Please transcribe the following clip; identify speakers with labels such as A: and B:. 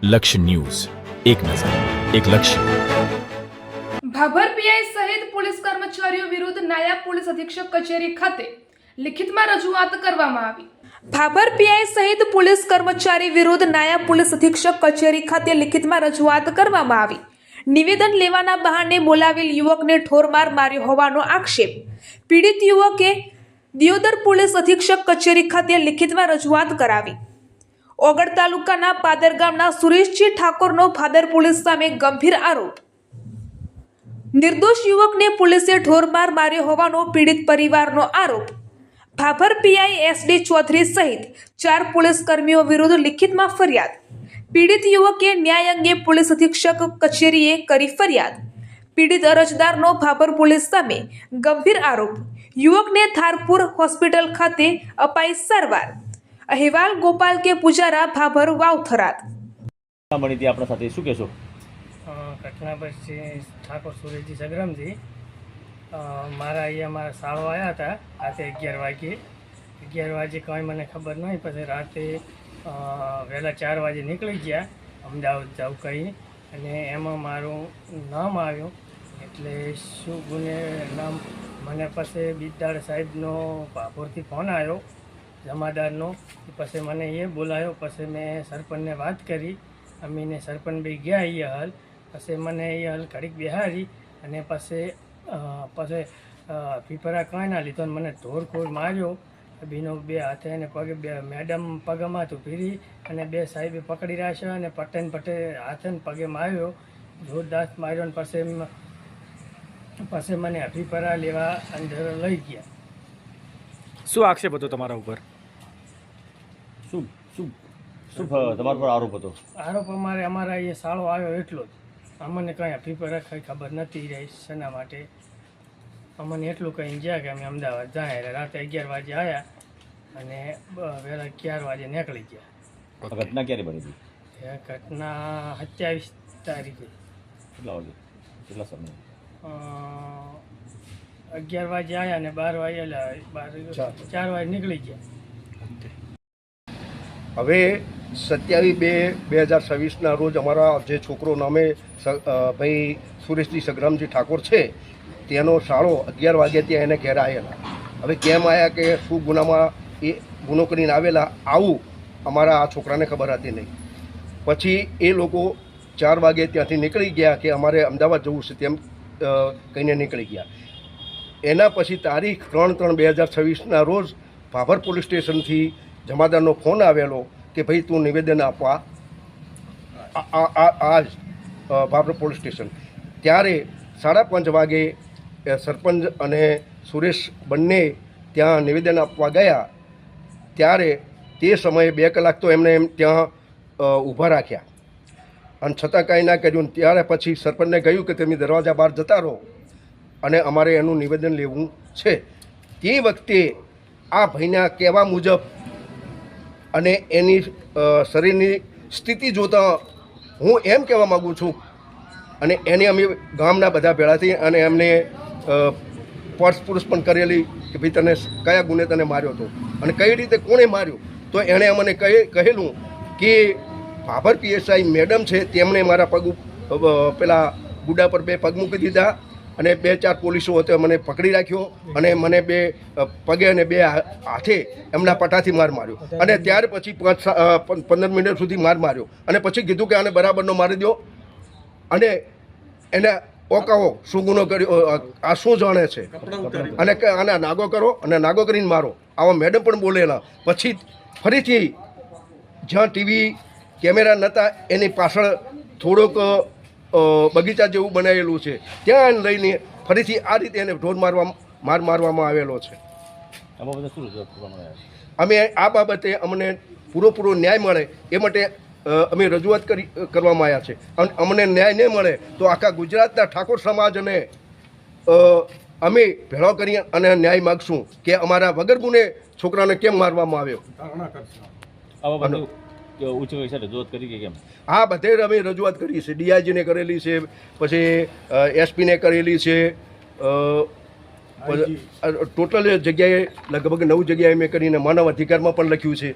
A: લક્ષ્ય ન્યૂઝ, એક નજર, એક લક્ષ્ય.
B: ભાભર પીઆઈ સહિત પોલીસ કર્મચારીઓ વિરુદ્ધ નાયબ પોલીસ અધિક્ષક કચેરી ખાતે લિખિતમાં રજૂઆત કરવામાં આવી. ભાભર પીઆઈ સહિત પોલીસ કર્મચારી વિરુદ્ધ નાયબ પોલીસ અધિક્ષક કચેરી ખાતે લિખિતમાં રજૂઆત કરવામાં આવી. નિવેદન લેવાના બહાને બોલાવેલ યુવકને ઠોરમાર માર્યો હોવાનો આક્ષેપ. પીડિત યુવકે દિયોદર પોલીસ અધિક્ષક કચેરી ખાતે લિખિતમાં રજૂઆત કરાવી. ઓગળ તાલુકાના પાદર ગામના સુરેશજી ઠાકોરનો ભાદર પોલીસ સામે ગંભીર આરોપ. નિર્દોષ યુવકને પોલીસે ઠોરમાર માર્યો હોવાનો પીડિત પરિવારનો આરોપ. ભાભર પીઆઈ એસડી ચૌધરી સહિત 4 પોલીસ કર્મીઓ વિરુદ્ધ લિખિતમાં ફરિયાદ. પીડિત યુવકે ન્યાય અંગે પોલીસ અધિક્ષક કચેરીએ કરી ફરિયાદ. પીડિત અરજદારનો ભાભર પોલીસ સામે ગંભીર આરોપ. યુવકને થારપુર હોસ્પિટલ ખાતે અપાઈ સારવાર. અહેવાલ ગોપાલ કે પૂજારા, ભાભર, વાવથરાદ.
C: બની આપણા સાથે શું કહેશો?
D: ઘટના પછી ઠાકોર સુરેશજી સગ્રામજી મારા અહીંયા મારા શાળો આવ્યા હતા રાતે 11 વાગે. 11 વાગે કંઈ મને ખબર નહીં. પછી રાતે વહેલા 4 વાગે નીકળી ગયા અમદાવાદ જાવ કહી, અને એમાં મારું નામ આવ્યું. એટલે શું ગુને નામ મને પછી બિદ્દાડ સાહેબનો ભાભોરથી ફોન આવ્યો જમાદારનો. પછી મને એ બોલાયો. પછી મેં સરપંચને વાત કરી. અમીને સરપંચ ભાઈ ગયા અહીંયા હાલ. પછી મને એ હાલ ઘડીક બિહારી, અને પછી પીપરા કાંઈ ના લીધો. મને ધોરખોર માર્યો. બીનો 2 હાથે અને પગે, 2 મેડમ પગમાં તો ભીરી, અને 2 સાહેબે પકડી રહ્યા છે, અને પટે હાથે ને પગે માર્યો, જોરદાર માર્યો. અને પછી મને પીપરા લેવા અંદર લઈ ગયા.
E: શું આક્ષેપ હતો તમારા ઉપર?
C: શું શું શું તમારા પર આરોપ હતો?
D: આરોપ અમારા અહીંયા શાળો આવ્યો એટલો જ. અમને કંઈ પીપરા કંઈ ખબર નથી રહી શેના માટે. અમને એટલું કહીને ગયા કે અમે અમદાવાદ જાય. રાતે 11 વાગે આવ્યા અને વહેલા 4 વાગે નીકળી ગયા.
C: ઘટના ક્યારે બની હતી?
D: એ ઘટના 27 તારીખે.
C: કેટલા વાગે, કેટલા સમય?
D: 11 વાગે આવ્યા અને 12 વાગે 4 વાગે નીકળી ગયા.
F: હવે 27/2/2026ના રોજ અમારા જે છોકરો નામે ભાઈ સુરેશજી સગ્રામજી ઠાકોર છે, તેનો શાળો 11 વાગે ત્યાં એને ઘેર આવેલા. હવે કેમ આવ્યા કે શું ગુનામાં એ ગુનો કરીને આવેલા, આવું અમારા આ છોકરાને ખબર હતી નહીં. પછી એ લોકો 4 વાગે ત્યાંથી નીકળી ગયા કે અમારે અમદાવાદ જવું છે તેમ કહીને નીકળી ગયા. એના પછી તારીખ 3/3/2026ના રોજ ભાભર પોલીસ સ્ટેશનથી જમાદારનો ફોન આવેલો કે ભાઈ તું નિવેદન આપવા આજ ભાભર પોલીસ સ્ટેશન. ત્યારે 5:30 વાગે સરપંચ અને સુરેશ બંને ત્યાં નિવેદન આપવા ગયા. ત્યારે તે સમયે 2 કલાક તો એમને ત્યાં ઊભા રાખ્યા, અને છતાં કાંઈ ના કર્યું. ત્યારે પછી સરપંચને કહ્યું કે તમે દરવાજા બહાર જતા રહો અને અમારે એનું નિવેદન લેવું છે. તે વખતે આ ભાઈના કહેવા મુજબ અને એની શરીરની સ્થિતિ જોતાં હું એમ કહેવા માગું છું, અને એને અમે ગામના બધા ભેળા થઈ અને એમને પૂછપરછ પણ કરેલી કે ભાઈ તને કયા ગુને તને માર્યો હતો અને કઈ રીતે કોણે માર્યો. તો એણે અમને કહેલું કે ભાભર પીએસઆઈ મેડમ છે, તેમણે મારા પગ પેલા ગુડા પર 2 પગ મૂકી દીધા, અને 2-4 પોલીસો હતો મને પકડી રાખ્યો, અને મને 2 પગે અને 2 હાથે એમના પટાથી માર માર્યો. અને ત્યાર પછી 15 મિનિટ સુધી માર માર્યો, અને પછી કીધું કે આને બરાબરનો મારી દો, અને એને ઓકાવો શું ગુનો કર્યો, આ શું જાણે છે, અને આને નાગો કરો અને નાગો કરીને મારો. આવા મેડમ પણ બોલેલા. પછી ફરીથી જ્યાં ટીવી કેમેરા નહોતા એની પાછળ થોડોક બગીચા જેવું બનાવેલું છે, ત્યાં લઈને ફરીથી આ રીતે એને ઢોર મારવામાં આવેલો છે.
C: આ બાબતે શું રજૂઆત કરવામાં આવે?
F: અમે આ બાબતે અમને પૂરો ન્યાય મળે એ માટે અમે રજૂઆત કરવામાં આવ્યા છે. અને અમને ન્યાય નહીં મળે તો આખા ગુજરાતના ઠાકોર સમાજને અમે ભેળો કરી અને ન્યાય માગશું કે અમારા વગર ગુને છોકરાને કેમ મારવામાં આવ્યો.
C: આ બાબતે ઉચ્ચ કક્ષાએ રજૂઆત કરી કે કેમ?
F: હા, બધે અમે રજૂઆત કરી છે. ડીઆઈજીને કરેલી છે, પછી એસપીને કરેલી છે, ટોટલ જગ્યાએ લગભગ 9 જગ્યાએ મેં કરીને માનવ અધિકારમાં પણ લખ્યું છે.